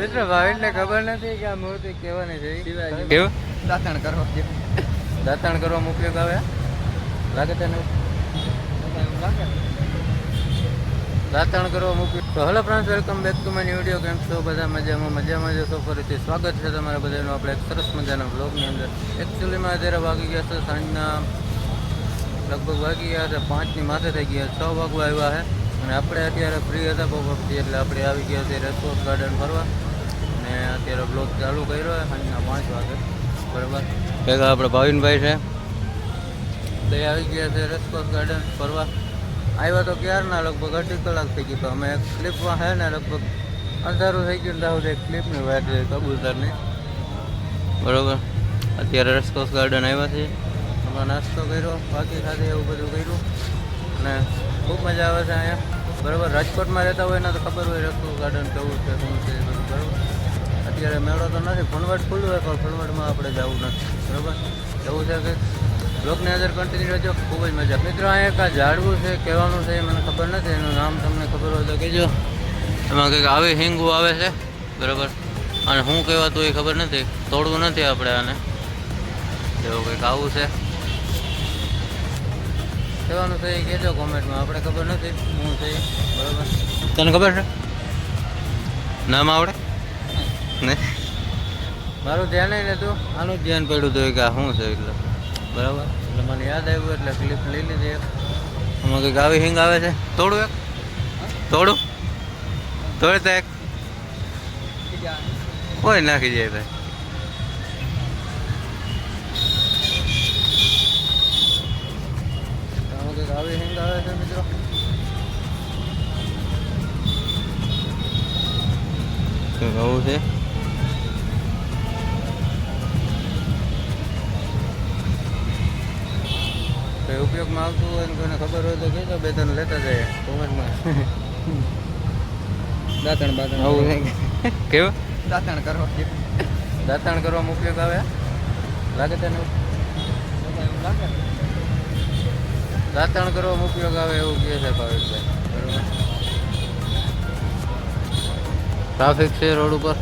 મિત્ર ભાવિનને ખબર નથી કે આ મૂર્તિ કેવાની છે. કેવું દાતણ કરવા ઉપયોગ આવે લાગે તને? દાતણ કરવા મૂક્યું. તો hello friends, welcome back to my video. કેમ છો બધા? મજામાં જશો. ફરીથી સ્વાગત છે તમારા બધાનું આપણે એક સરસ મજાના બ્લોગની અંદર. એકચ્યુઅલીમાં અત્યારે વાગી ગયા છે સાંજના લગભગ વાગી ગયા છે 5ની માથે થઈ ગયા, 6 વાગવા આવ્યા છે. અને આપણે અત્યારે ફ્રી હતા બહુ વખતે, એટલે આપણે આવી ગયા છીએ રેસકોર્સ ગાર્ડન ફરવા. અને અત્યારે બ્લોગ ચાલુ કર્યો છે સાંજના 5 વાગે, બરાબર. ભેગા આપણે ભાવિનભાઈ છે, તો એ આવી ગયા છે રેસકોર્સ ગાર્ડન ફરવા. આવ્યા તો ક્યારના લગભગ 2.5 કલાક થઈ ગઈ. તો અમે એક ક્લિપમાં છે ને લગભગ અંધારું થઈ ગયું દાઉદ એક ક્લિપની વાત છે કબૂતરની, બરાબર. અત્યારે રેસકોર્સ ગાર્ડન આવ્યા છે, હમણાં નાસ્તો કર્યો, બાકી સાથે એવું બધું કર્યું અને ખૂબ મજા આવે છે અહીંયા, બરાબર. રાજકોટમાં રહેતા હોય ને તો ખબર હોય રેસકોર્સ ગાર્ડન કેવું છે, શું છે બધું, બરાબર. અત્યારે મેળો તો નથી, ફણવટ ખુલ્લું હોય પણ ફણવટમાં આપણે જવું નથી, બરાબર. એવું છે કે બ્લોગની અંદર કન્ટિન્યુ રહેજો, ખૂબ જ મજા. મિત્રો અહીંયા કાં ઝાડવું છે, કહેવાનું છે મને ખબર નથી, એનું નામ તમને ખબર હોય તો કહેજો. એમાં કંઈક આવી હિંગવું આવે છે, બરાબર. અને શું કહેવાતું એ ખબર નથી, તોડવું નથી આપણે આને, એવું કંઈક આવું છે. કહેવાનું છે એ કહેજો કોમેન્ટમાં, આપણે ખબર નથી શું છે, બરાબર. તને ખબર છે નામ આવડે ને? મારું ધ્યાન નહીં નહોતું, આનું જ ધ્યાન પડ્યું હતું કે આ શું છે એટલે, બરાબર. એટલે મને યાદ આવ્યું એટલે ક્લિપ લઈ લીધી. આમાં કંઈક આવી હિંગ આવે છે, તોડું એક તોડું તોડતા એક કોઈ નાખી જાય ભાઈ. આમાં કંઈક આવી હિંગ આવે છે મિત્રો, કંઈક આવું છે. ઉપયોગમાં આવતું હોય ને કોઈને ખબર હોય તો કહેજો, બે ત્રણ લેતા જાય કોમેન્ટમાં. દાંતણ આવું છે કેવું? દાંતણ કરવામાં ઉપયોગ આવે લાગે તને? દાંતણ કરવામાં ઉપયોગ આવે એવું કહે છે ભાવેશભાઈ, બરાબર. ટ્રાફિક છે રોડ ઉપર,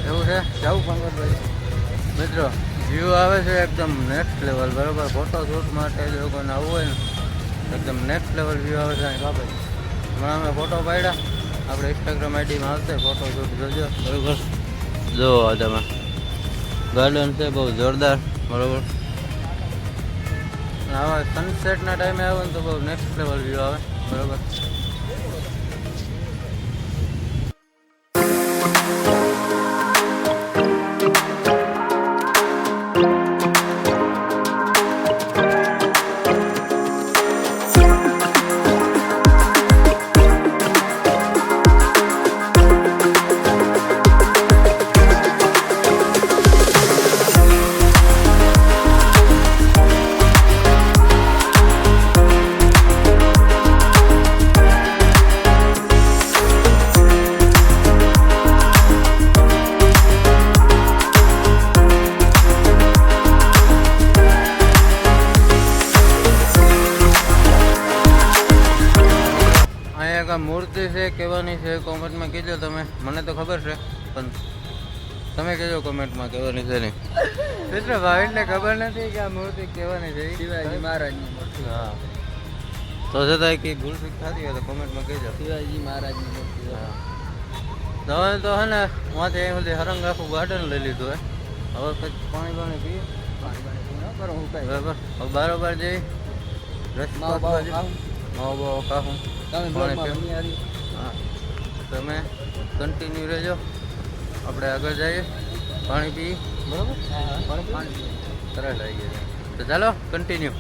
એવું છે. જવું પંકજભાઈ મિત્રો, વ્યૂ આવે છે એકદમ નેક્સ્ટ લેવલ, બરાબર. ફોટોશૂટ માટે લોકોને આવવું હોય ને એકદમ નેક્સ્ટ લેવલ વ્યૂ આવે છે અહીં બાબત. હમણાં અમે ફોટો પાડ્યા, આપણે ઇન્સ્ટાગ્રામ આઈડીમાં આવશે, ફોટોશૂટ જોજો, બરાબર. જો તમે ગાર્ડન છે બહુ જોરદાર, બરાબર. આવા સનસેટના ટાઈમે આવે ને તો બહુ નેક્સ્ટ લેવલ વ્યૂ આવે, બરાબર. મૂર્તિ છે કહેવાની છે, કોમેન્ટમાં કહેજો તમે. મને તો ખબર છે પણ તમે કહેજો કોમેન્ટમાં કહેવાની છે નહીં. મિત્ર ભાવિનને ખબર નથી કે આ મૂર્તિ કહેવાની છે શિવાજી મહારાજની મૂર્તિ. હા, તો છતાંય કંઈ ભૂલ ચૂક થતી હોય તો કોમેન્ટમાં કહેજો. શિવાજી મહારાજની મૂર્તિ. હા, હવે તો હે ને વાંચે અહીં સુધી હરંગ આખું ગાર્ડન લઈ લીધું હે. હવે કંઈક પાણી પીએ, બરાબર. હવે બરાબર જઈ રસ્તા ખાવું તમે કન્ટિન્યુ રહેજો, આપણે આગળ જઈએ, પાણી પી, બરાબર. સરસ આવી ગયા તો ચાલો કન્ટિન્યુ.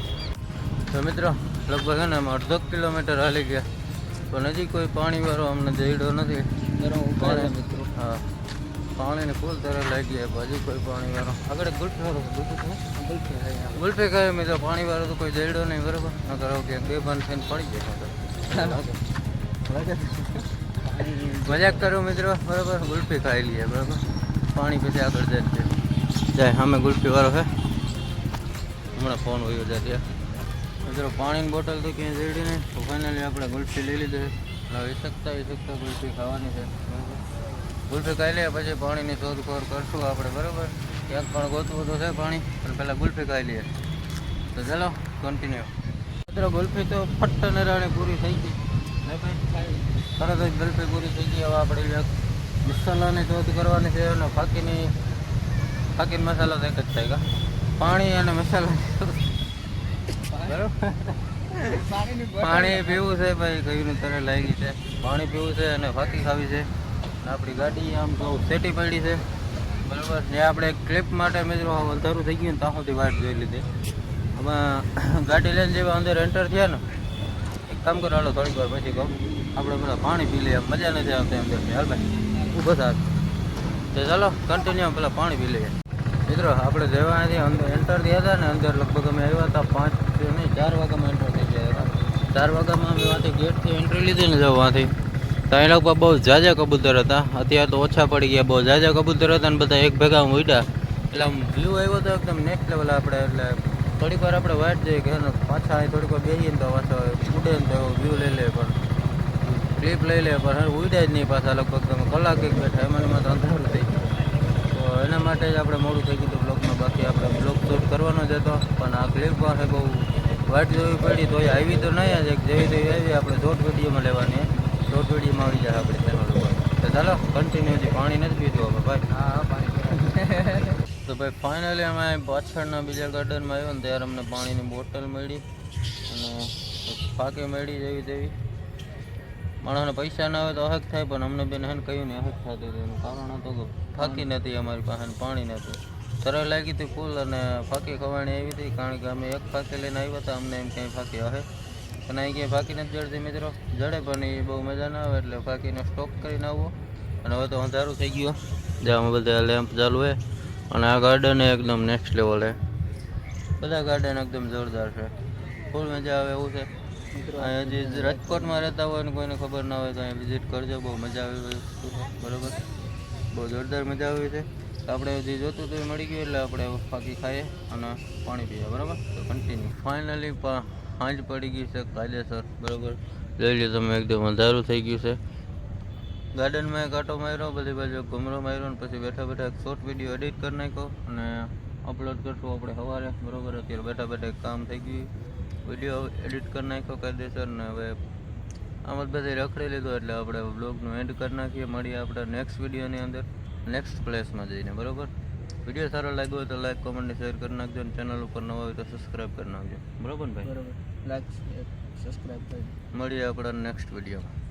તો મિત્રો લગભગ છે ને અમે 1.5 કિલોમીટર હાલી ગયા, પણ હજી કોઈ પાણીવાળો અમને જઈડો નથી. મિત્રો હા, પાણીની ફૂલ તરફ લાગી ગયા, હજી કોઈ પાણીવાળો આગળ ગુલ્ફી ખાય મિત્રો. પાણીવાળો તો કોઈ જઈડો નહીં, બરાબર. ન કરો કે બેભાન થઈને પડી જાય. મજાક કરો મિત્રો, બરાબર. ગુલ્ફી ખાઈ લઈએ, બરાબર. પાણી પછી આગળ જાય સામે ગુલ્ફી વાળો છે, હમણાં ફોન વયો જાય ત્યાં મિત્રો. પાણીની બોટલ તો ક્યાંય જડી નહીં, તો ફાઇનલી આપણે ગુલ્ફી લઈ લીધી છે. ઈસકતા ગુલ્ફી ખાવાની છે બરાબર. ગુલ્ફી ખાઈ લે પછી પાણીની શોધખોળ કરશું આપણે બરાબર. ક્યાંક પણ ગોતવું તો છે પાણી, પણ પહેલાં ગુલ્ફી ખાઈ લઈએ. તો ચાલો કન્ટિન્યુ. મિત્રો ગુલ્ફી તો ફટ્ટ નરાણે પૂરી થઈ ગઈ ને ભાઈ, તરત જ ગુલ્ફી પૂરી થઈ ગઈ. હવે આપણે મસાલાની શોધ કરવાની છે અને ફાકીન મસાલો તો એક જ થાય કા, પાણી અને મસાલા બરાબર. પાણી પીવું છે ભાઈ, કયું તરે લાગી છે, પાણી પીવું છે અને ફાકી ખાવી છે. આપણી ગાડી આમ તો સેટી પડી છે બરાબર. જે આપણે ક્લિપ માટે મિત્રો અંધારું થઈ ગયું ને ત્યાં સુધી વાટ જોઈ લીધી. હવે ગાડી લઈને જેવા અંદર એન્ટર થયા ને, એક કામ કરો હાલો થોડીક વાર પછી કહું, આપણે બધા પાણી પી લઈએ, મજા નથી આવતી અંદર. હાલ ભાઈ ઊભો થાત તો ચાલો કન્ટિન્યુ પેલા પાણી પી લઈએ. મિત્રો આપણે જેવા અહીંથી અંદર એન્ટર થયા હતા ને, અંદર લગભગ અમે આવ્યા હતા 4 વાગ્યામાં એન્ટર થઈ ગયા હતા. 4 વાગ્યામાં અમે વાંથી ગેટથી એન્ટ્રી લીધી ને જાવ વાંથી, તો એ લોકો બહુ ઝાઝા કબૂતર હતા. અત્યારે તો ઓછા પડી ગયા. બહુ ઝાઝા કબૂતર હતા ને બધા એક ભેગા ઉડ્યા, એટલે આમ વ્યૂ આવ્યો હતો એકદમ નેક્સ્ટ લેવલ. આપણે એટલે થોડીક વાર આપણે વાટ જઈએ કે પાછા અહીં થોડીક વાર બેસીએ ને તો પાછો ઉડે ને તો વ્યૂ લઈ લે, પણ ક્લિપ લઈ લે, પણ ઉડ્યા જ નહીં પાછા. લગભગ તમે કલાક એક બેઠા, એમાં તો અંધારું થઈ ગયું. તો એના માટે જ આપણે મોડું થઈ ગયું બ્લોગમાં. બાકી આપણે બ્લોગ શૂટ કરવાનો જ હતો, પણ આ ક્લિપ પાસે બહુ વાટ જોવી પડી. તો એ આવી તો નહીં જ, જેવી તેવી આવી આપણે શોર્ટ વિડીયોમાં લેવાની. શોર્ટ વિડીયોમાં આવી જાય આપણે ચેનલ ઉપર. તો ચાલો કન્ટિન્યુઅસલી પાણી નથી પીધું હવે ભાઈ. હા પાણી. તો ભાઈ ફાઇનલી અમે પાછળના બીજા ગાર્ડનમાં આવ્યો ને ત્યારે અમને પાણીની બોટલ મળી અને ફાંકી મળી જેવી તેવી. માણસને પૈસા ના હોય તો અહેક થાય, પણ અમને બેન હેને કહ્યું ને અહેક થતું હતું. એનું કારણ હતું કે ફાંકી નથી અમારી પાસે, પાણી નહોતું. તરસ લાગી હતી ફૂલ અને ફાંકી ખવાણી આવી હતી, કારણ કે અમે એક ફાંકી લઈને આવ્યા હતા. અમને એમ ક્યાંય ફાંકી અહે અને અહીં ક્યાંય ફાંકી નથી જડતી મિત્રો. જડે પણ એ બહુ મજા ના આવે, એટલે ફાંકીનો સ્ટોક કરીને આવવો. અને હવે તો અંધારું થઈ ગયું, જ્યાં બધા લેમ્પ ચાલુ હોય. અને આ ગાર્ડન એકદમ નેક્સ્ટ લેવલ છે. બધા ગાર્ડન એકદમ જોરદાર છે, ફૂલ મજા આવે એવું છે. અહીંયા જે રાજકોટમાં રહેતા હોય ને કોઈને ખબર ના હોય તો અહીંયા વિઝિટ કરજો, બહુ મજા આવી વસ્તુ છે બરાબર. બહુ જોરદાર મજા આવી છે. આપણે જે જોતું હતું એ મળી ગયું, એટલે આપણે ફાંકી ખાઈએ અને પાણી પીએ બરાબર. તો કન્ટિન્યુ. ફાઇનલી સાંજ પડી ગઈ છે કાયદેસર બરાબર. લઈ લો તમે, એકદમ અંધારું થઈ ગયું છે. ગાર્ડનમાં એક આટો માર્યો, બધી બાજુ ઘૂમરો માર્યો ને પછી બેઠા બેઠા એક શોર્ટ વિડીયો એડિટ કરી નાખ્યો અને અપલોડ કરશું આપણે સવારે બરાબર. અત્યારે બેઠા બેઠા એક કામ થઈ ગયું, વિડીયો એડિટ કરી નાખ્યો કાયદેસર. ને હવે આમ જ બધે રખડી લીધો, એટલે આપણે બ્લોગનું એન્ડ કરી નાખીએ. મળીએ આપણે નેક્સ્ટ વિડીયોની અંદર, નેક્સ્ટ પ્લેસમાં જઈને બરાબર. વિડીયો સારો લાગ્યો હોય તો લાઈક કોમેન્ટ ને શેર કરી નાખજો, અને ચેનલ ઉપર નવા હોય તો સબસ્ક્રાઈબ કરી નાખજો બરાબર ને ભાઈ. બરાબર, લાઈક સબસ્ક્રાઈબ કરી. મળીએ આપણા નેક્સ્ટ વિડીયોમાં.